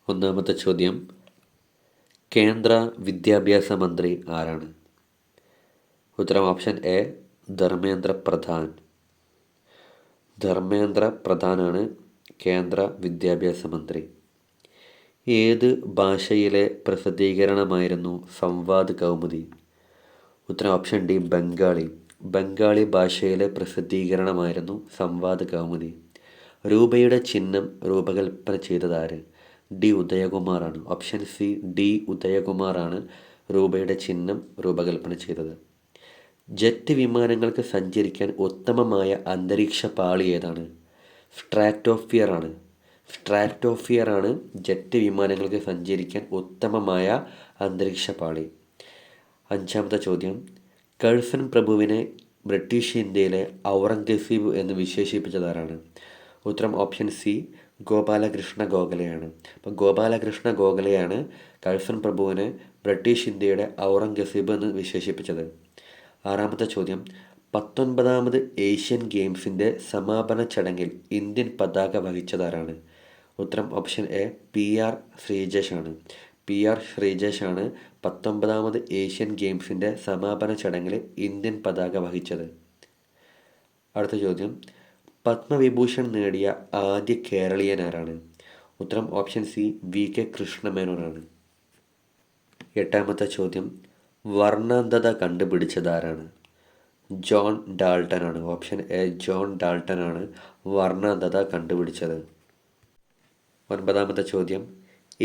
ഒന്നാമത്തെ ചോദ്യം, കേന്ദ്ര വിദ്യാഭ്യാസ മന്ത്രി ആരാണ്? ഉത്തരം ഓപ്ഷൻ എ ധർമ്മേന്ദ്ര പ്രധാൻ. ധർമ്മേന്ദ്ര പ്രധാനാണ് കേന്ദ്ര വിദ്യാഭ്യാസ മന്ത്രി. ഏത് ഭാഷയിലെ പ്രസിദ്ധീകരണമായിരുന്നു സംവാദ് കൗമുദി? ഉത്തരം ഓപ്ഷൻ ഡി ബംഗാളി. ബംഗാളി ഭാഷയിലെ പ്രസിദ്ധീകരണമായിരുന്നു സംവാദ് കൗമുദി. രൂപയുടെ ചിഹ്നം രൂപകൽപ്പന ചെയ്തതാര്? ഡി ഉദയകുമാറാണ്. ഓപ്ഷൻ സി ഡി ഉദയകുമാറാണ് രൂപയുടെ ചിഹ്നം രൂപകൽപ്പന ചെയ്തത്. ജെറ്റ് വിമാനങ്ങൾക്ക് സഞ്ചരിക്കാൻ ഉത്തമമായ അന്തരീക്ഷ പാളി ഏതാണ്? സ്ട്രാറ്റോസ്ഫിയർ ആണ്. സ്ട്രാറ്റോസ്ഫിയർ ആണ് ജെറ്റ് വിമാനങ്ങൾക്ക് സഞ്ചരിക്കാൻ ഉത്തമമായ അന്തരീക്ഷ പാളി. അഞ്ചാമത്തെ ചോദ്യം, കഴ്സൺ പ്രഭുവിനെ ബ്രിട്ടീഷ് ഇന്ത്യയിലെ ഔറംഗസീബ് എന്ന് വിശേഷിപ്പിച്ചതാരാണ്? ഉത്തരം ഓപ്ഷൻ സി ഗോപാലകൃഷ്ണ ഗോഖലെയാണ്. അപ്പോൾ ഗോപാലകൃഷ്ണ ഗോഖലെയാണ് കഴ്സൺ പ്രഭുവിനെ ബ്രിട്ടീഷ് ഇന്ത്യയുടെ ഔറംഗസീബ് എന്ന് വിശേഷിപ്പിച്ചത്. ആറാമത്തെ ചോദ്യം, 19ാമത് ഏഷ്യൻ ഗെയിംസിൻ്റെ സമാപന ചടങ്ങിൽ ഇന്ത്യൻ പതാക വഹിച്ചതാരാണ്? ഉത്തരം ഓപ്ഷൻ എ പി ആർ ശ്രീജേഷ് ആണ്. പി ആർ ശ്രീജേഷ് ആണ് 19ാമത് ഏഷ്യൻ ഗെയിംസിൻ്റെ സമാപന ചടങ്ങിൽ ഇന്ത്യൻ പതാക വഹിച്ചത്. അടുത്ത ചോദ്യം, പത്മവിഭൂഷൺ നേടിയ ആദ്യ കേരളീയൻ ആരാണ്? ഉത്തരം ഓപ്ഷൻ സി വി കെ കൃഷ്ണമേനോനാണ്. എട്ടാമത്തെ ചോദ്യം, വർണ്ണാന്ധത കണ്ടുപിടിച്ചതാരാണ്? ജോൺ ഡാൾട്ടൺ ആണ്. ഓപ്ഷൻ എ ജോൺ ഡാൾട്ടൺ ആണ് വർണ്ണാന്ധത കണ്ടുപിടിച്ചത്. ഒൻപതാമത്തെ ചോദ്യം,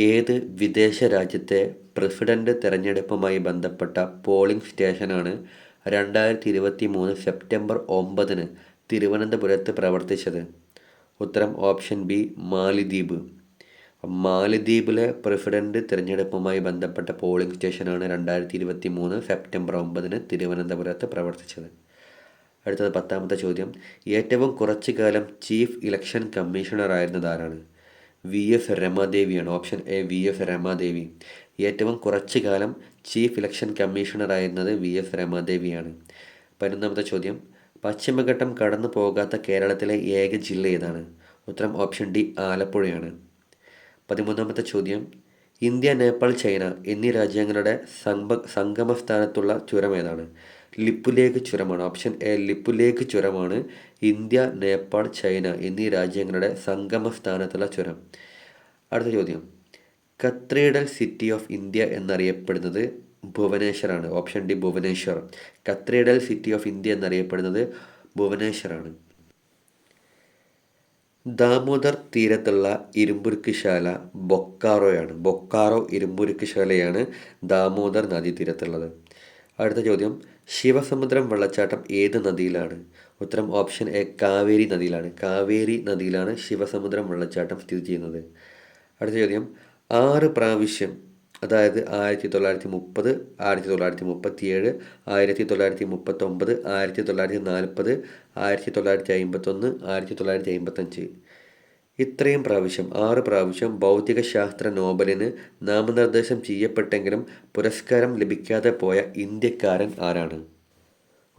ഏത് വിദേശ രാജ്യത്തെ പ്രസിഡന്റ് തെരഞ്ഞെടുപ്പുമായി ബന്ധപ്പെട്ട പോളിംഗ് സ്റ്റേഷനാണ് 2023 സെപ്റ്റംബർ 9 തിരുവനന്തപുരത്ത് പ്രവർത്തിച്ചത്? ഉത്തരം ഓപ്ഷൻ ബി മാലിദ്വീപ്. മാലിദ്വീപിലെ പ്രസിഡന്റ് തിരഞ്ഞെടുപ്പുമായി ബന്ധപ്പെട്ട പോളിംഗ് സ്റ്റേഷനാണ് 2023 സെപ്റ്റംബർ 9 തിരുവനന്തപുരത്ത് പ്രവർത്തിച്ചത്. അടുത്തത് 10ാമത്തെ ചോദ്യം, ഏറ്റവും കുറച്ചു കാലം ചീഫ് ഇലക്ഷൻ കമ്മീഷണർ ആയിരുന്നത് ആരാണ്? വി എസ് രമാദേവിയാണ്. Option A V S Ramadevi. ഏറ്റവും കുറച്ചു കാലം ചീഫ് ഇലക്ഷൻ കമ്മീഷണർ ആയിരുന്നത് വി എസ് രമാദേവിയാണ്. 11ാമത്തെ ചോദ്യം, പശ്ചിമഘട്ടം കടന്നു പോകാത്ത കേരളത്തിലെ ഏക ജില്ല ഏതാണ്? ഉത്തരം ഓപ്ഷൻ ഡി ആലപ്പുഴയാണ്. 13ാമത്തെ ചോദ്യം, ഇന്ത്യ, നേപ്പാൾ, ചൈന എന്നീ രാജ്യങ്ങളുടെ സംഗമസ്ഥാനത്തുള്ള ചുരം ഏതാണ്? ലിപ്പുലേഖ് ചുരമാണ്. ഓപ്ഷൻ എ ലിപ്പുലേഖ് ചുരമാണ് ഇന്ത്യ, നേപ്പാൾ, ചൈന എന്നീ രാജ്യങ്ങളുടെ സംഗമസ്ഥാനത്തുള്ള ചുരം. അടുത്ത ചോദ്യം, കത്തീഡ്രൽ സിറ്റി ഓഫ് ഇന്ത്യ എന്നറിയപ്പെടുന്നത് ഭുവനേശ്വറാണ്. Option D Bhubaneswar. Cathedral city of India എന്നറിയപ്പെടുന്നത് ഭുവനേശ്വറാണ്. ദാമോദർ തീരത്തുള്ള ഇരുമ്പുരുക്കുശാല ബൊക്കാറോയാണ്. ബൊക്കാറോ ഇരുമ്പുരുക്കുശാലയാണ് ദാമോദർ നദീതീരത്തുള്ളത്. അടുത്ത ചോദ്യം, ശിവസമുദ്രം വെള്ളച്ചാട്ടം ഏത് നദിയിലാണ്? ഉത്തരം ഓപ്ഷൻ എ കാവേരി നദിയിലാണ്. കാവേരി നദിയിലാണ് ശിവസമുദ്രം വെള്ളച്ചാട്ടം സ്ഥിതി ചെയ്യുന്നത്. അടുത്ത ചോദ്യം, 6 പ്രാവശ്യം, അതായത് 1930, 1937, 1939, 1940, 1951, 1955 ഇത്രയും പ്രാവശ്യം 6 പ്രാവശ്യം ഭൗതികശാസ്ത്ര നോബലിന് നാമനിർദ്ദേശം ചെയ്യപ്പെട്ടെങ്കിലും പുരസ്കാരം ലഭിക്കാതെ പോയ ഇന്ത്യക്കാരൻ ആരാണ്?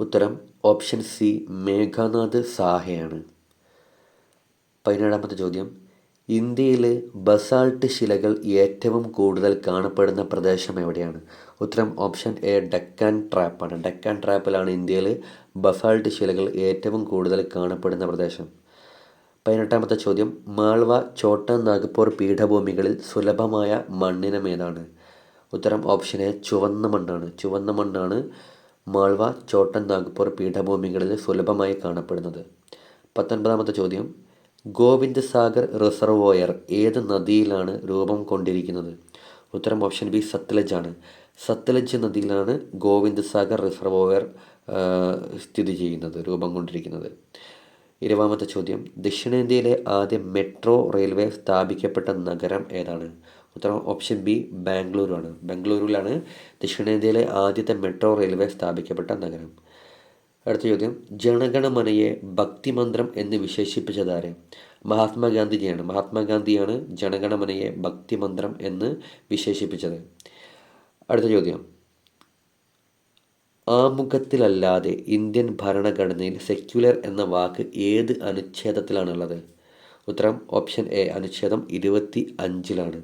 ഉത്തരം ഓപ്ഷൻ സി മേഘനാഥ് സാഹയാണ്. 17ാമത്തെ ചോദ്യം, ഇന്ത്യയിൽ ബസാൾട്ട് ശിലകൾ ഏറ്റവും കൂടുതൽ കാണപ്പെടുന്ന പ്രദേശം എവിടെയാണ്? ഉത്തരം ഓപ്ഷൻ എ ഡെക്കാൻ ട്രാപ്പാണ്. ഡെക്കാൻ ട്രാപ്പിലാണ് ഇന്ത്യയിൽ ബസാൾട്ട് ശിലകൾ ഏറ്റവും കൂടുതൽ കാണപ്പെടുന്ന പ്രദേശം. 18ാമത്തെ ചോദ്യം, മാൾവ, ഛോട്ടാ നാഗ്പൂർ പീഠഭൂമികളിൽ സുലഭമായ മണ്ണിനം ഏതാണ്? ഉത്തരം ഓപ്ഷൻ എ ചുവന്ന മണ്ണാണ്. ചുവന്ന മണ്ണാണ് മാൾവ, ഛോട്ടാ നാഗ്പൂർ പീഠഭൂമികളിൽ സുലഭമായി കാണപ്പെടുന്നത്. 19ാമത്തെ ചോദ്യം, ഗോവിന്ദ് സാഗർ റിസർവോയർ ഏത് നദിയിലാണ് രൂപം കൊണ്ടിരിക്കുന്നത്? ഉത്തരം ഓപ്ഷൻ ബി സത്ലജ് ആണ്. സത്ലജ് നദിയിലാണ് ഗോവിന്ദ് സാഗർ റിസർവോയർ സ്ഥിതി ചെയ്യുന്നത്, രൂപം കൊണ്ടിരിക്കുന്നത്. 20ാമത്തെ ചോദ്യം, ദക്ഷിണേന്ത്യയിലെ ആദ്യ മെട്രോ റെയിൽവേ സ്ഥാപിക്കപ്പെട്ട നഗരം ഏതാണ്? ഉത്തരം ഓപ്ഷൻ ബി ബാംഗ്ലൂരു ആണ്. ബാംഗ്ലൂരിലാണ് ദക്ഷിണേന്ത്യയിലെ ആദ്യത്തെ മെട്രോ റെയിൽവേ സ്ഥാപിക്കപ്പെട്ട നഗരം. അടുത്ത ചോദ്യം, ജനഗണമനയെ ഭക്തിമന്ത്രം എന്ന് വിശേഷിപ്പിച്ചതാര്? മഹാത്മാഗാന്ധിജിയാണ്. മഹാത്മാഗാന്ധിയാണ് ജനഗണമനയെ ഭക്തിമന്ത്രം എന്ന് വിശേഷിപ്പിച്ചത്. അടുത്ത ചോദ്യം, ആമുഖത്തിലല്ലാതെ ഇന്ത്യൻ ഭരണഘടനയിൽ സെക്യുലർ എന്ന വാക്ക് ഏത് അനുച്ഛേദത്തിലാണുള്ളത്? ഉത്തരം ഓപ്ഷൻ എ അനുച്ഛേദം 25-ലാണ്.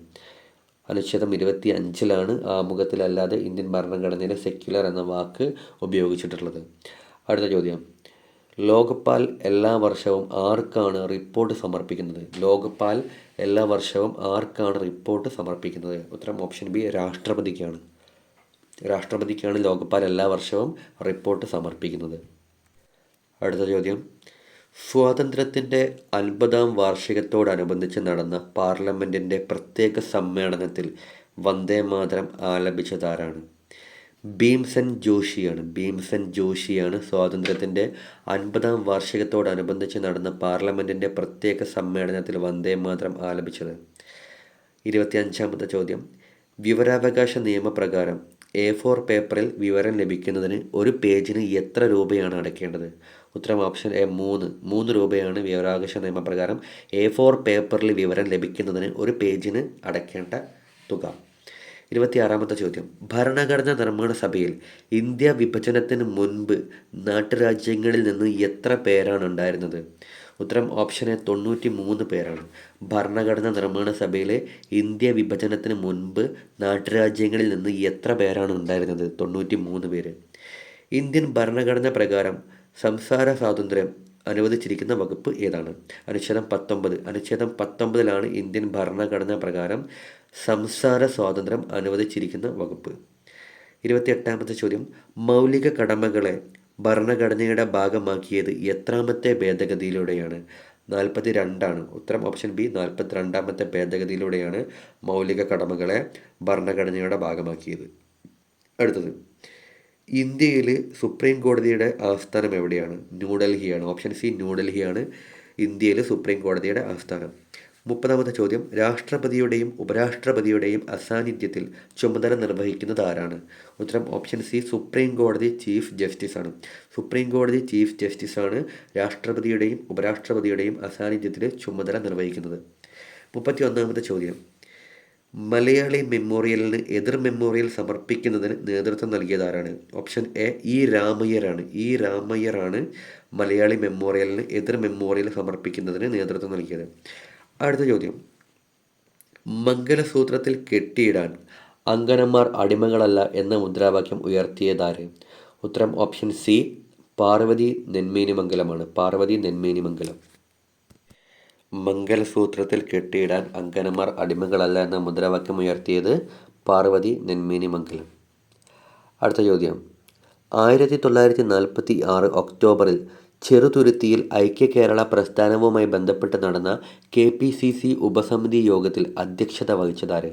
അനുച്ഛേദം 25-ലാണ് ആമുഖത്തിലല്ലാതെ ഇന്ത്യൻ ഭരണഘടനയിൽ സെക്യുലർ എന്ന വാക്ക് ഉപയോഗിച്ചിട്ടുള്ളത്. അടുത്ത ചോദ്യം, ലോക്പാൽ എല്ലാ വർഷവും ആർക്കാണ് റിപ്പോർട്ട് സമർപ്പിക്കുന്നത്? ലോക്പാൽ എല്ലാ വർഷവും ആർക്കാണ് റിപ്പോർട്ട് സമർപ്പിക്കുന്നത്? ഉത്തരം ഓപ്ഷൻ ബി രാഷ്ട്രപതിക്കാണ്. രാഷ്ട്രപതിക്കാണ് ലോക്പാൽ എല്ലാ വർഷവും റിപ്പോർട്ട് സമർപ്പിക്കുന്നത്. അടുത്ത ചോദ്യം, സ്വാതന്ത്ര്യത്തിൻ്റെ 50-ാം വാർഷികത്തോടനുബന്ധിച്ച് നടന്ന പാർലമെൻറ്റിൻ്റെ പ്രത്യേക സമ്മേളനത്തിൽ വന്ദേമാതരം ആലപിച്ചതാരാണ്? ഭീംസെൻ ജോഷിയാണ്. ഭീംസെൻ ജോഷിയാണ് സ്വാതന്ത്ര്യത്തിൻ്റെ 50-ാം വാർഷികത്തോടനുബന്ധിച്ച് നടന്ന പാർലമെൻറ്റിൻ്റെ പ്രത്യേക സമ്മേളനത്തിൽ വന്ദേമാതരം ആലപിച്ചത്. 25-ാമത്തെ ചോദ്യം, വിവരാവകാശ നിയമപ്രകാരം A4 പേപ്പറിൽ വിവരം ലഭിക്കുന്നതിന് ഒരു പേജിന് എത്ര രൂപയാണ് അടയ്ക്കേണ്ടത്? ഉത്തരം ഓപ്ഷൻ എ 3 രൂപയാണ് വിവരാവകാശ നിയമപ്രകാരം A4 പേപ്പറിൽ വിവരം ലഭിക്കുന്നതിന് ഒരു പേജിന് അടയ്ക്കേണ്ട തുക. 26-ാമത്തെ ചോദ്യം, ഭരണഘടനാ നിർമ്മാണ സഭയിൽ ഇന്ത്യ വിഭജനത്തിന് മുൻപ് നാട്ടുരാജ്യങ്ങളിൽ നിന്ന് എത്ര പേരാണ് ഉണ്ടായിരുന്നത്? ഉത്തരം ഓപ്ഷൻ എ 93 പേരാണ്. ഭരണഘടനാ നിർമ്മാണ സഭയിലെ ഇന്ത്യ വിഭജനത്തിന് മുൻപ് നാട്ടുരാജ്യങ്ങളിൽ നിന്ന് എത്ര പേരാണ് ഉണ്ടായിരുന്നത്? 93 പേര്. ഇന്ത്യൻ ഭരണഘടന പ്രകാരം സംസാര സ്വാതന്ത്ര്യം അനുവദിച്ചിരിക്കുന്ന വകുപ്പ് ഏതാണ്? അനുച്ഛേദം 19. അനുച്ഛേദം 19-ലാണ് ഇന്ത്യൻ ഭരണഘടന പ്രകാരം സംസാര സ്വാതന്ത്ര്യം അനുവദിച്ചിരിക്കുന്ന വകുപ്പ്. 28-ാമത്തെ ചോദ്യം, മൗലിക കടമകളെ ഭരണഘടനയുടെ ഭാഗമാക്കിയത് എത്രാമത്തെ ഭേദഗതിയിലൂടെയാണ്? 42-ആണ്. ഉത്തരം ഓപ്ഷൻ ബി 42-ാമത്തെ ഭേദഗതിയിലൂടെയാണ് മൗലിക കടമകളെ ഭരണഘടനയുടെ ഭാഗമാക്കിയത്. അടുത്തത്, ഇന്ത്യയിൽ സുപ്രീം കോടതിയുടെ ആസ്ഥാനം എവിടെയാണ്? ന്യൂഡൽഹിയാണ്. ഓപ്ഷൻ സി ന്യൂഡൽഹിയാണ് ഇന്ത്യയിൽ സുപ്രീം കോടതിയുടെ ആസ്ഥാനം. 30-ാമത്തെ ചോദ്യം, രാഷ്ട്രപതിയുടെയും ഉപരാഷ്ട്രപതിയുടെയും അസാന്നിധ്യത്തിൽ ചുമതല നിർവഹിക്കുന്നത് ആരാണ്? ഉത്തരം ഓപ്ഷൻ സി സുപ്രീം കോടതി ചീഫ് ജസ്റ്റിസാണ്. സുപ്രീം കോടതി ചീഫ് ജസ്റ്റിസാണ് രാഷ്ട്രപതിയുടെയും ഉപരാഷ്ട്രപതിയുടെയും അസാന്നിധ്യത്തിൽ ചുമതല നിർവഹിക്കുന്നത്. 31-ാമത്തെ ചോദ്യം, മലയാളി മെമ്മോറിയലിന് എതിർ മെമ്മോറിയൽ സമർപ്പിക്കുന്നതിന് നേതൃത്വം നൽകിയതാരാണ്? ഓപ്ഷൻ എ രാമയ്യരാണ്. രാമയ്യറാണ് മലയാളി മെമ്മോറിയലിന് എതിർ മെമ്മോറിയൽ സമർപ്പിക്കുന്നതിന് നേതൃത്വം നൽകിയത്. അടുത്ത ചോദ്യം, മംഗലസൂത്രത്തിൽ കെട്ടിയിടാൻ അങ്കനമാർ അടിമകളല്ല എന്ന മുദ്രാവാക്യം ഉയർത്തിയതാര്? ഉത്തരം ഓപ്ഷൻ സി പാർവതി നെന്മേനിമംഗലമാണ്. പാർവതി നെന്മേനിമംഗലം. മംഗലസൂത്രത്തിൽ കെട്ടിയിടാൻ അങ്കനമാർ അടിമകളല്ല എന്ന മുദ്രാവാക്യം ഉയർത്തിയത് പാർവതി നെന്മേനിമംഗലം. അടുത്ത ചോദ്യം, 1946 ഒക്ടോബറിൽ ചെറുതുരുത്തിയിൽ ഐക്യകേരള പ്രസ്ഥാനവുമായി ബന്ധപ്പെട്ട് നടന്ന KPCC ഉപസമിതി യോഗത്തിൽ അധ്യക്ഷത വഹിച്ചതാര്?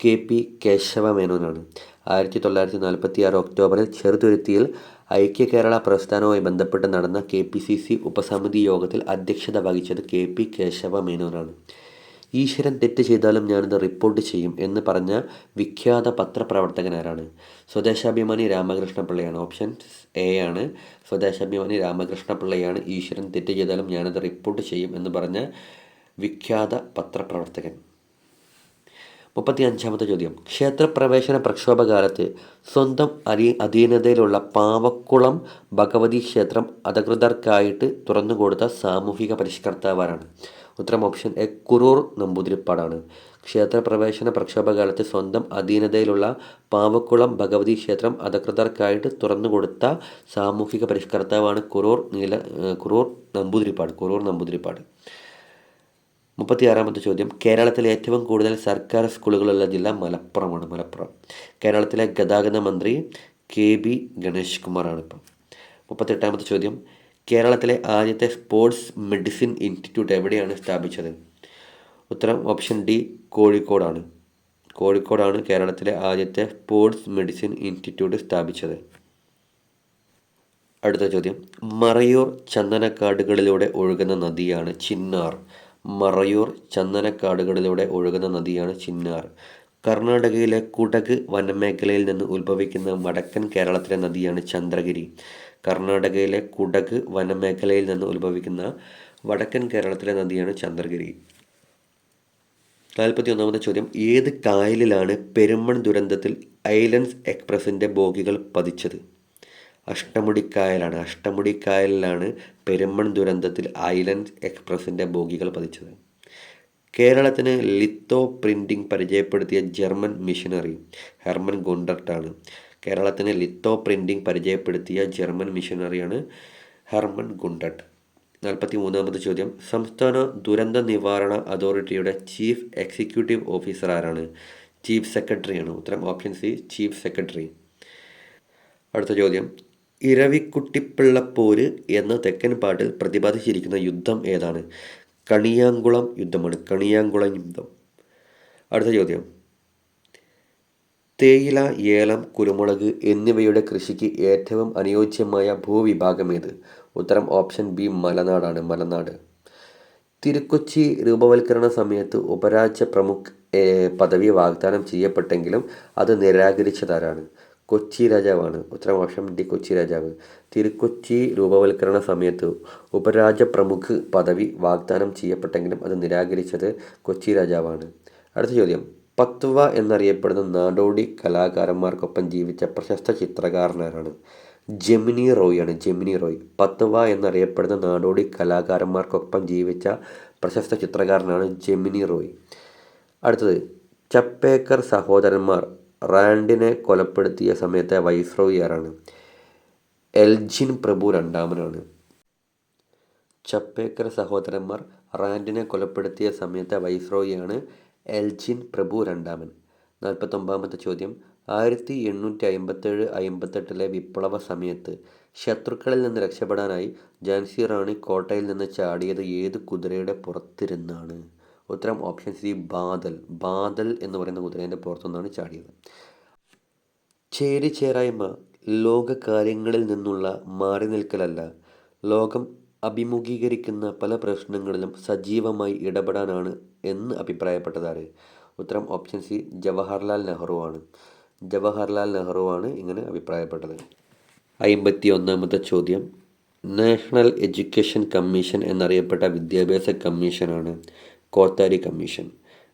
KP കേശവമേനോനാണ്. 1946 ഒക്ടോബറിൽ ചെറുതുരുത്തിയിൽ ഐക്യകേരള പ്രസ്ഥാനവുമായി ബന്ധപ്പെട്ട് നടന്ന KPCC ഉപസമിതി യോഗത്തിൽ അധ്യക്ഷത വഹിച്ചത് KP കേശവമേനോനാണ്. ഈശ്വരൻ തെറ്റ് ചെയ്താലും ഞാനത് റിപ്പോർട്ട് ചെയ്യും എന്ന് പറഞ്ഞ വിഖ്യാത പത്രപ്രവർത്തകനാരാണ്? സ്വദേശാഭിമാനി രാമകൃഷ്ണപിള്ളയാണ്. ഓപ്ഷൻ എ ആണ്. സ്വദേശാഭിമാനി രാമകൃഷ്ണപിള്ളയാണ് ഈശ്വരൻ തെറ്റ് ചെയ്താലും ഞാനത് റിപ്പോർട്ട് ചെയ്യും എന്ന് പറഞ്ഞ വിഖ്യാത പത്രപ്രവർത്തകൻ. 35-ാമത്തെ ചോദ്യം, ക്ഷേത്രപ്രവേശന പ്രക്ഷോഭകാലത്ത് സ്വന്തം അധീനതയിലുള്ള പാവക്കുളം ഭഗവതി ക്ഷേത്രം അധികൃതർക്കായിട്ട് തുറന്നുകൊടുത്ത സാമൂഹിക പരിഷ്കർത്താവാരാണ്? ഉത്തരം ഓപ്ഷൻ എ കുറൂർ നമ്പൂതിരിപ്പാടാണ്. ക്ഷേത്രപ്രവേശന പ്രക്ഷോഭകാലത്ത് സ്വന്തം അധീനതയിലുള്ള പാവക്കുളം ഭഗവതി ക്ഷേത്രം അധികൃതർക്കായിട്ട് തുറന്നുകൊടുത്ത സാമൂഹിക പരിഷ്കർത്താവാണ് കുറൂർ നമ്പൂതിരിപ്പാട്. 36-ാമത്തെ ചോദ്യം, കേരളത്തിലെ ഏറ്റവും കൂടുതൽ സർക്കാർ സ്കൂളുകളുള്ള ജില്ല മലപ്പുറം. കേരളത്തിലെ ഗതാഗത മന്ത്രി KB ഗണേഷ് കുമാറാണ് ഇപ്പം. 38-ാമത്തെ ചോദ്യം, കേരളത്തിലെ ആദ്യത്തെ സ്പോർട്സ് മെഡിസിൻ ഇൻസ്റ്റിറ്റ്യൂട്ട് എവിടെയാണ് സ്ഥാപിച്ചത്? ഉത്തരം ഓപ്ഷൻ ഡി കോഴിക്കോടാണ് കേരളത്തിലെ ആദ്യത്തെ സ്പോർട്സ് മെഡിസിൻ ഇൻസ്റ്റിറ്റ്യൂട്ട് സ്ഥാപിച്ചത്. അടുത്ത ചോദ്യം, മറയൂർ ചന്ദനക്കാടുകളിലൂടെ ഒഴുകുന്ന നദിയാണ് ചിന്നാർ. കർണാടകയിലെ കുടക് വനമേഖലയിൽ നിന്ന് ഉത്ഭവിക്കുന്ന വടക്കൻ കേരളത്തിലെ നദിയാണ് ചന്ദ്രഗിരി. 41-ാമത്തെ ചോദ്യം, ഏത് കായലിലാണ് പെരുമൺ ദുരന്തത്തിൽ ഐലൻഡ്സ് എക്സ്പ്രസിൻ്റെ ബോഗികൾ പതിച്ചത്? അഷ്ടമുടിക്കായലിലാണ് പെരുമ്പൻ ദുരന്തത്തിൽ ഐലൻഡ് എക്സ്പ്രസിൻ്റെ ബോഗികൾ പതിച്ചത്. കേരളത്തിന് ലിത്തോ പ്രിന്റിംഗ് പരിചയപ്പെടുത്തിയ ജർമ്മൻ മിഷനറി ഹെർമൻ ഗുണ്ടർട്ടാണ്. കേരളത്തിന് ലിത്തോ പ്രിന്റിംഗ് പരിചയപ്പെടുത്തിയ ജർമ്മൻ മിഷനറിയാണ് ഹെർമൻ ഗുണ്ടർട്ട്. 43ാമത് ചോദ്യം, സംസ്ഥാന ദുരന്ത നിവാരണ അതോറിറ്റിയുടെ ചീഫ് എക്സിക്യൂട്ടീവ് ഓഫീസർ ആരാണ്? ചീഫ് സെക്രട്ടറിയാണ്. ഉത്തരം ഓപ്ഷൻ സി, ചീഫ് സെക്രട്ടറി. അടുത്ത ചോദ്യം, ഇരവിക്കുട്ടിപ്പിള്ളപ്പോര് എന്ന തെക്കൻ പാട്ടിൽ പ്രതിപാദിച്ചിരിക്കുന്ന യുദ്ധം ഏതാണ്? കണിയാങ്കുളം യുദ്ധമാണ്. കണിയാങ്കുളം യുദ്ധം. അടുത്ത ചോദ്യം, തേയില, ഏലം, കുരുമുളക് എന്നിവയുടെ കൃഷിക്ക് ഏറ്റവും അനുയോജ്യമായ ഭൂവിഭാഗം ഏത്? ഉത്തരം ഓപ്ഷൻ ബി, മലനാടാണ്. മലനാട്. തിരുക്കൊച്ചി രൂപവൽക്കരണ സമയത്ത് ഉപരാജ്യ പ്രമുഖ് പദവി വാഗ്ദാനം ചെയ്യപ്പെട്ടെങ്കിലും അത് നിരാകരിച്ചതാരാണ്? കൊച്ചി രാജാവാണ്. ഉത്തരം ഓപ്ഷൻ ഡി, കൊച്ചി രാജാവ്. തിരുക്കൊച്ചി രൂപവൽക്കരണ സമയത്ത് ഉപരാജ്യ പ്രമുഖ് പദവി വാഗ്ദാനം ചെയ്യപ്പെട്ടെങ്കിലും അത് നിരാകരിച്ചത് കൊച്ചി രാജാവാണ്. അടുത്ത ചോദ്യം, പത്വ എന്നറിയപ്പെടുന്ന നാടോടി കലാകാരന്മാർക്കൊപ്പം ജീവിച്ച പ്രശസ്ത ചിത്രകാരനാരാണ്? ജെമിനി റോയിയാണ്. ജെമിനി റോയ്. പത്വ എന്നറിയപ്പെടുന്ന നാടോടി കലാകാരന്മാർക്കൊപ്പം ജീവിച്ച പ്രശസ്ത ചിത്രകാരനാണ് ജെമിനി റോയ്. അടുത്തത്, ചപ്പേക്കർ സഹോദരന്മാർ റാൻഡിനെ കൊലപ്പെടുത്തിയ സമയത്തെ വൈസ്രോയി ആരാണ്? എൽജിൻ പ്രഭു രണ്ടാമനാണ്. ചപ്പേക്കർ സഹോദരന്മാർ റാൻഡിനെ കൊലപ്പെടുത്തിയ സമയത്തെ വൈസ്രോയിയാണ് എൽജിൻ പ്രഭു രണ്ടാമൻ. 49ാമത്തെ ചോദ്യം, 1857-58 വിപ്ലവ സമയത്ത് ശത്രുക്കളിൽ നിന്ന് രക്ഷപ്പെടാനായി ഝാൻസി റാണി കോട്ടയിൽ നിന്ന് ചാടിയത് ഏത് കുതിരയുടെ പുറത്തിരുന്നാണ്? ഉത്തരം ഓപ്ഷൻ സി, ബാദൽ. ബാദൽ എന്ന് പറയുന്ന കുതിരേൻ്റെ പുറത്തുനിന്നാണ് ചാടിയത്. ചേരിചേരായ്മ ലോക കാര്യങ്ങളിൽ നിന്നുള്ള മാറി നിൽക്കലല്ല, ലോകം അഭിമുഖീകരിക്കുന്ന പല പ്രശ്നങ്ങളിലും സജീവമായി ഇടപെടാനാണ് എന്ന് അഭിപ്രായപ്പെട്ടതാര്? ഉത്തരം ഓപ്ഷൻ സി, ജവഹർലാൽ നെഹ്റു ആണ്. ജവഹർലാൽ നെഹ്റു ആണ് ഇങ്ങനെ അഭിപ്രായപ്പെട്ടത്. 51ാമത്തെ ചോദ്യം, നാഷണൽ എഡ്യൂക്കേഷൻ കമ്മീഷൻ എന്നറിയപ്പെട്ട വിദ്യാഭ്യാസ കമ്മീഷനാണ് Kothari commission.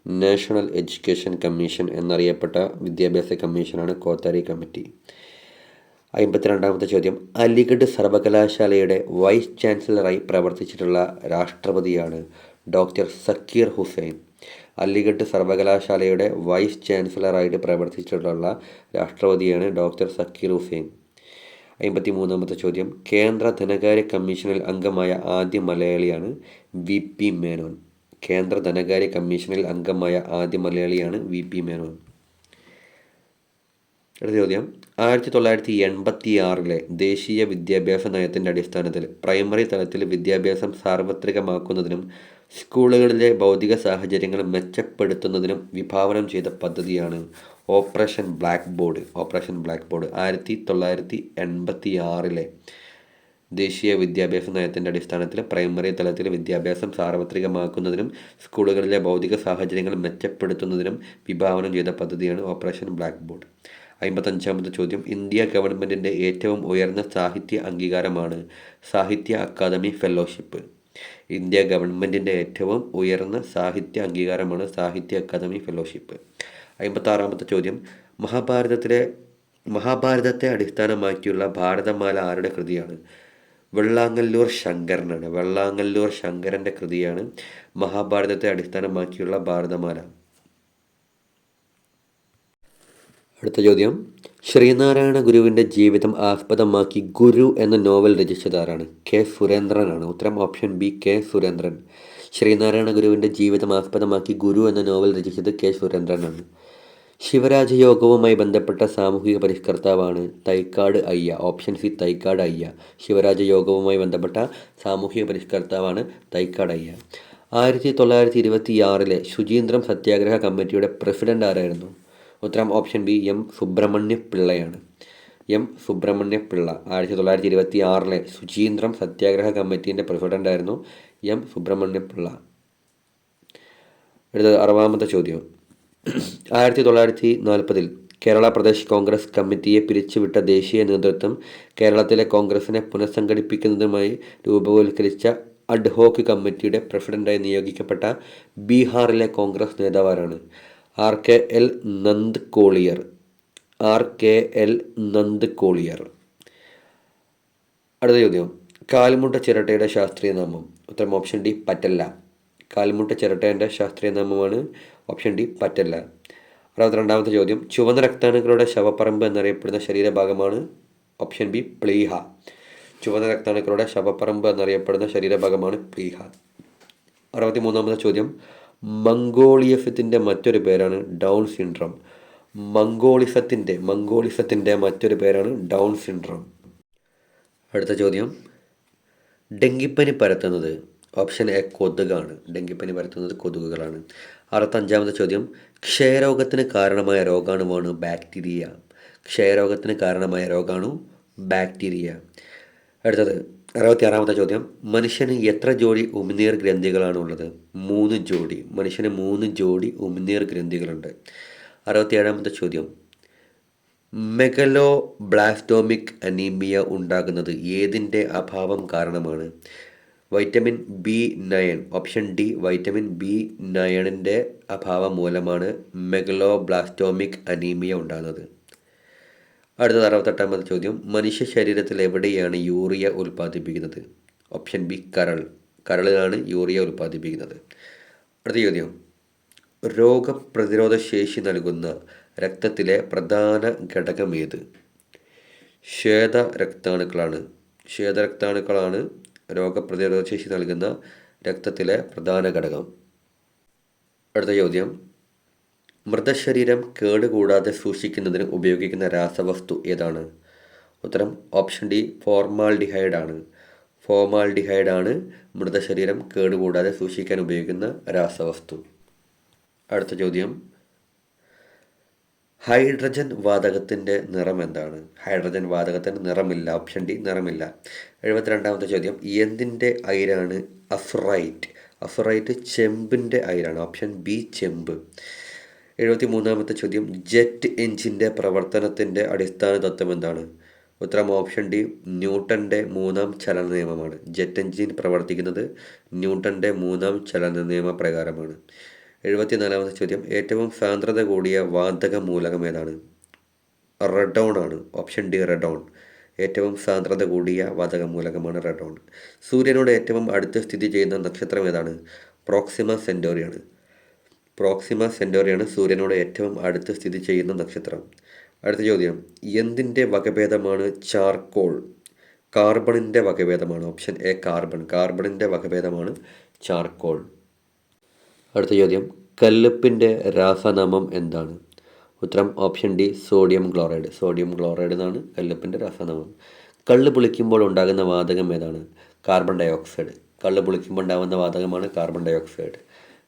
National education commission എന്നറിയപ്പെട്ട വിദ്യാഭ്യാസ കമ്മീഷനാണ് കോത്താരി കമ്മിറ്റി. 52ാമത്തെ ചോദ്യം, അലിഗഡ് സർവകലാശാലയുടെ വൈസ് ചാൻസലറായി പ്രവർത്തിച്ചിട്ടുള്ള രാഷ്ട്രപതിയാണ് ഡോക്ടർ സക്കീർ ഹുസൈൻ. അലിഗഡ് സർവകലാശാലയുടെ വൈസ് ചാൻസലറായിട്ട് പ്രവർത്തിച്ചിട്ടുള്ള രാഷ്ട്രപതിയാണ് ഡോക്ടർ സക്കീർ ഹുസൈൻ. 53ാമത്തെ ചോദ്യം, കേന്ദ്ര ധനകാര്യ കമ്മീഷനിൽ അംഗമായ ആദ്യ മലയാളിയാണ് വി പി മേനോൻ. കേന്ദ്ര ധനകാര്യ കമ്മീഷനിൽ അംഗമായ ആദ്യ മലയാളിയാണ് വി പി മേനോൻ. അടുത്ത ചോദ്യം, 1986 ദേശീയ വിദ്യാഭ്യാസ നയത്തിൻ്റെ അടിസ്ഥാനത്തിൽ പ്രൈമറി തലത്തിൽ വിദ്യാഭ്യാസം സാർവത്രികമാക്കുന്നതിനും സ്കൂളുകളിലെ ഭൗതിക സാഹചര്യങ്ങൾ മെച്ചപ്പെടുത്തുന്നതിനും വിഭാവനം ചെയ്ത പദ്ധതിയാണ് operation black board. Operation black board 1986 ദേശീയ വിദ്യാഭ്യാസ നയത്തിൻ്റെ അടിസ്ഥാനത്തിൽ പ്രൈമറി തലത്തിൽ വിദ്യാഭ്യാസം സാർവത്രികമാക്കുന്നതിനും സ്കൂളുകളിലെ ഭൗതിക സാഹചര്യങ്ങൾ മെച്ചപ്പെടുത്തുന്നതിനും വിഭാവനം ചെയ്ത പദ്ധതിയാണ് ഓപ്പറേഷൻ ബ്ലാക്ക് ബോർഡ്. 55ാമത്തെ ചോദ്യം, ഇന്ത്യ ഗവൺമെൻറ്റിൻ്റെ ഏറ്റവും ഉയർന്ന സാഹിത്യ അംഗീകാരമാണ് സാഹിത്യ അക്കാദമി ഫെലോഷിപ്പ്. ഇന്ത്യ ഗവൺമെൻറ്റിൻ്റെ ഏറ്റവും ഉയർന്ന സാഹിത്യ അംഗീകാരമാണ് സാഹിത്യ അക്കാദമി ഫെലോഷിപ്പ്. 56ാമത്തെ ചോദ്യം, മഹാഭാരതത്തെ അടിസ്ഥാനമാക്കിയുള്ള ഭാരതമാല ആരുടെ കൃതിയാണ്? വെള്ളാങ്ങല്ലൂർ ശങ്കരനാണ്. വെള്ളാങ്ങല്ലൂർ ശങ്കരൻ്റെ കൃതിയാണ് മഹാഭാരതത്തെ അടിസ്ഥാനമാക്കിയുള്ള ഭാരതമാല. അടുത്ത ചോദ്യം, ശ്രീനാരായണ ഗുരുവിൻ്റെ ജീവിതം ആസ്പദമാക്കി ഗുരു എന്ന നോവൽ രചിച്ചതാരാണ്? കെ സുരേന്ദ്രനാണ്. ഉത്തരം option B, K Surendran. Sreenarayana ഗുരുവിൻ്റെ ജീവിതം ആസ്പദമാക്കി ഗുരു എന്ന നോവൽ രചിച്ചത് കെ സുരേന്ദ്രനാണ്. ശിവരാജയോഗവുമായി ബന്ധപ്പെട്ട സാമൂഹിക പരിഷ്കർത്താവാണ് തൈക്കാട് അയ്യ. ഓപ്ഷൻ സി, തൈക്കാട് അയ്യ. ശിവരാജയോഗവുമായി ബന്ധപ്പെട്ട സാമൂഹിക പരിഷ്കർത്താവാണ് തൈക്കാട് അയ്യ. 1926 ശുചീന്ദ്രം സത്യാഗ്രഹ കമ്മിറ്റിയുടെ പ്രസിഡന്റ് ആരായിരുന്നു? ഉത്തരം ഓപ്ഷൻ ബി, എം സുബ്രഹ്മണ്യ പിള്ളയാണ്. എം സുബ്രഹ്മണ്യ പിള്ള 1926 ശുചീന്ദ്രം സത്യാഗ്രഹ കമ്മിറ്റീൻ്റെ പ്രസിഡൻ്റായിരുന്നു എം സുബ്രഹ്മണ്യ പിള്ള. അടുത്തത് 60ാമത്തെ ചോദ്യം, 1940 കേരള പ്രദേശ് കോൺഗ്രസ് കമ്മിറ്റിയെ പിരിച്ചുവിട്ട ദേശീയ നേതൃത്വം കേരളത്തിലെ കോൺഗ്രസിനെ പുനഃസംഘടിപ്പിക്കുന്നതിനുമായി രൂപവത്കരിച്ച അഡ്ഹോക്ക് കമ്മിറ്റിയുടെ പ്രസിഡൻ്റായി നിയോഗിക്കപ്പെട്ട ബീഹാറിലെ കോൺഗ്രസ് നേതാവാരാണ്? ആർ കെ എൽ നന്ദ് കോളിയർ. ആർ കെ എൽ നന്ദ് കോളിയർ. അടുത്ത ചോദ്യം, കാൽമുട്ട ചിരട്ടയുടെ ശാസ്ത്രീയ നാമം. ഉത്തരം ഓപ്ഷൻ ഡി പറ്റല്ല. കാൽമുട്ട ചിരട്ടേൻ്റെ ശാസ്ത്രീയ നാമമാണ് ഓപ്ഷൻ ഡി പറ്റല്ല. 62ാമത്തെ ചോദ്യം, ചുവന്ന രക്താണുക്കളുടെ ശവപ്പറമ്പ് എന്നറിയപ്പെടുന്ന ശരീരഭാഗമാണ് ഓപ്ഷൻ ബി പ്ലീഹ. ചുവന്ന രക്താണുക്കളുടെ ശവപ്പറമ്പ് എന്നറിയപ്പെടുന്ന ശരീരഭാഗമാണ് പ്ലീഹ. 63ാമത്തെ ചോദ്യം, മംഗോളിയസത്തിൻ്റെ മറ്റൊരു പേരാണ് ഡൗൺ സിൻഡ്രോം. മംഗോളിസത്തിൻ്റെ മറ്റൊരു പേരാണ് ഡൗൺ സിൻഡ്രോം. അടുത്ത ചോദ്യം, ഡെങ്കിപ്പനി പരത്തുന്നത്. Option A കൊതുകാണ്. ഡെങ്കിപ്പനി പരത്തുന്നത് കൊതുകുകളാണ്. 65ാമത്തെ ചോദ്യം, ക്ഷയരോഗത്തിന് കാരണമായ രോഗാണുവാണ് ബാക്ടീരിയ. ക്ഷയരോഗത്തിന് കാരണമായ രോഗാണു ബാക്ടീരിയ. അടുത്തത് 66ാമത്തെ ചോദ്യം, മനുഷ്യന് എത്ര ജോഡി ഉമിനീർ ഗ്രന്ഥികളാണ് ഉള്ളത്? 3 ജോഡി. മനുഷ്യന് 3 ജോഡി ഉമിനീർ ഗ്രന്ഥികളുണ്ട്. 67ാമത്തെ ചോദ്യം, മെഗലോബ്ലാസ്റ്റോമിക് അനീമിയ ഉണ്ടാകുന്നത് ഏതിൻ്റെ അഭാവം കാരണമാണ്? Vitamin B9. Option D vitamin B9ൻ്റെ അഭാവം മൂലമാണ് മെഗലോബ്ലാസ്റ്റോമിക് അനീമിയ ഉണ്ടാകുന്നത്. അടുത്തത് 68ാമത്തെ ചോദ്യം, മനുഷ്യ ശരീരത്തിൽ എവിടെയാണ് യൂറിയ ഉൽപ്പാദിപ്പിക്കുന്നത്? ഓപ്ഷൻ ബി കരളിലാണ് യൂറിയ ഉൽപ്പാദിപ്പിക്കുന്നത്. അടുത്ത ചോദ്യം, രോഗപ്രതിരോധ ശേഷി നൽകുന്ന രക്തത്തിലെ പ്രധാന ഘടകം ഏത്? ശ്വേതരക്താണുക്കളാണ് രോഗപ്രതിരോധ ശേഷി നൽകുന്ന രക്തത്തിലെ പ്രധാന ഘടകം. അടുത്ത ചോദ്യം, മൃതശരീരം കേടുകൂടാതെ സൂക്ഷിക്കുന്നതിന് ഉപയോഗിക്കുന്ന രാസവസ്തു ഏതാണ്? ഉത്തരം ഓപ്ഷൻ ഡി ഫോർമാൽഡിഹൈഡ് ആണ് മൃതശരീരം കേടുകൂടാതെ സൂക്ഷിക്കാൻ ഉപയോഗിക്കുന്ന രാസവസ്തു. അടുത്ത ചോദ്യം, ഹൈഡ്രജൻ വാതകത്തിൻ്റെ നിറം എന്താണ്? ഹൈഡ്രജൻ വാതകത്തിന് നിറമില്ല. ഓപ്ഷൻ ഡി നിറമില്ല. 72ാമത്തെ ചോദ്യം, എന്തിൻ്റെ അയിരാണ് അസുറൈറ്റ് ചെമ്പിൻ്റെ അയിരാണ്. ഓപ്ഷൻ ബി ചെമ്പ്. 73ാമത്തെ ചോദ്യം, ജെറ്റ് എഞ്ചിൻ്റെ പ്രവർത്തനത്തിൻ്റെ അടിസ്ഥാന തത്വം എന്താണ്? ഉത്തരം ഓപ്ഷൻ ഡി ന്യൂട്ടൻ്റെ 3ാം ചലന നിയമമാണ്. ജെറ്റ് എഞ്ചിൻ പ്രവർത്തിക്കുന്നത് ന്യൂട്ടൻ്റെ 3ാം ചലന നിയമപ്രകാരമാണ്. 74ാമത്തെ ചോദ്യം, ഏറ്റവും സാന്ദ്രത കൂടിയ വാതക മൂലകം ഏതാണ്? റെഡോൺ ആണ്. Option D റെഡോൺ. ഏറ്റവും സാന്ദ്രത കൂടിയ വാതക മൂലകമാണ് റെഡോൺ. സൂര്യനോട് ഏറ്റവും അടുത്ത് സ്ഥിതി ചെയ്യുന്ന നക്ഷത്രം ഏതാണ്? പ്രോക്സിമ സെൻറ്റോറിയാണ് സൂര്യനോട് ഏറ്റവും അടുത്ത് സ്ഥിതി ചെയ്യുന്ന നക്ഷത്രം. അടുത്ത ചോദ്യം, എന്തിൻ്റെ വകഭേദമാണ് ചാർക്കോൾ? കാർബണിൻ്റെ വകഭേദമാണ്. ഓപ്ഷൻ എ കാർബണിൻ്റെ വകഭേദമാണ് ചാർക്കോൾ. അടുത്ത ചോദ്യം, കല്ലുപ്പിൻ്റെ രാസനാമം എന്താണ്? ഉത്തരം ഓപ്ഷൻ ഡി സോഡിയം ക്ലോറൈഡ് എന്നാണ് കല്ലുപ്പിൻ്റെ രാസനാമം. കള്ള് പുളിക്കുമ്പോൾ ഉണ്ടാകുന്ന വാതകം ഏതാണ്? Carbon dioxide. കള്ള് പുളിക്കുമ്പോൾ ഉണ്ടാകുന്ന വാതകമാണ് കാർബൺ ഡയോക്സൈഡ്.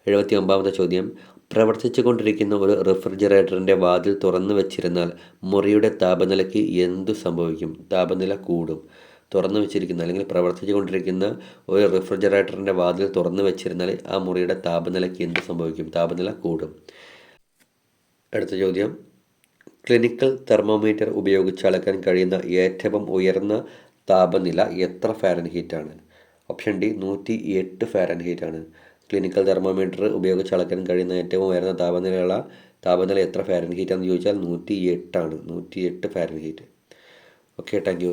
79ാമത്തെ ചോദ്യം, പ്രവർത്തിച്ചു കൊണ്ടിരിക്കുന്ന ഒരു റെഫ്രിജറേറ്ററിൻ്റെ വാതിൽ തുറന്നു വെച്ചിരുന്നാൽ മുറിയുടെ താപനിലയ്ക്ക് എന്തു സംഭവിക്കും? താപനില കൂടും. തുറന്നു വെച്ചിരിക്കുന്ന അല്ലെങ്കിൽ പ്രവർത്തിച്ചു കൊണ്ടിരിക്കുന്ന ഒരു റെഫ്രിജറേറ്ററിൻ്റെ വാതിൽ തുറന്നു വെച്ചിരുന്നാൽ ആ മുറിയുടെ താപനിലയ്ക്ക് എന്ത് സംഭവിക്കും? താപനില കൂടും. അടുത്ത ചോദ്യം, ക്ലിനിക്കൽ തെർമോമീറ്റർ ഉപയോഗിച്ച് അളക്കാൻ കഴിയുന്ന ഏറ്റവും ഉയർന്ന താപനില എത്ര ഫാരൻഹീറ്റാണ്? ഓപ്ഷൻ ഡി 108 ഫാരൻഹീറ്റാണ്. ക്ലിനിക്കൽ തെർമോമീറ്റർ ഉപയോഗിച്ച് അളക്കാൻ കഴിയുന്ന ഏറ്റവും ഉയർന്ന താപനില എത്ര ഫാരൻഹീറ്റാണെന്ന് ചോദിച്ചാൽ 108 ഫാരൻഹീറ്റ്. Okay, thank you.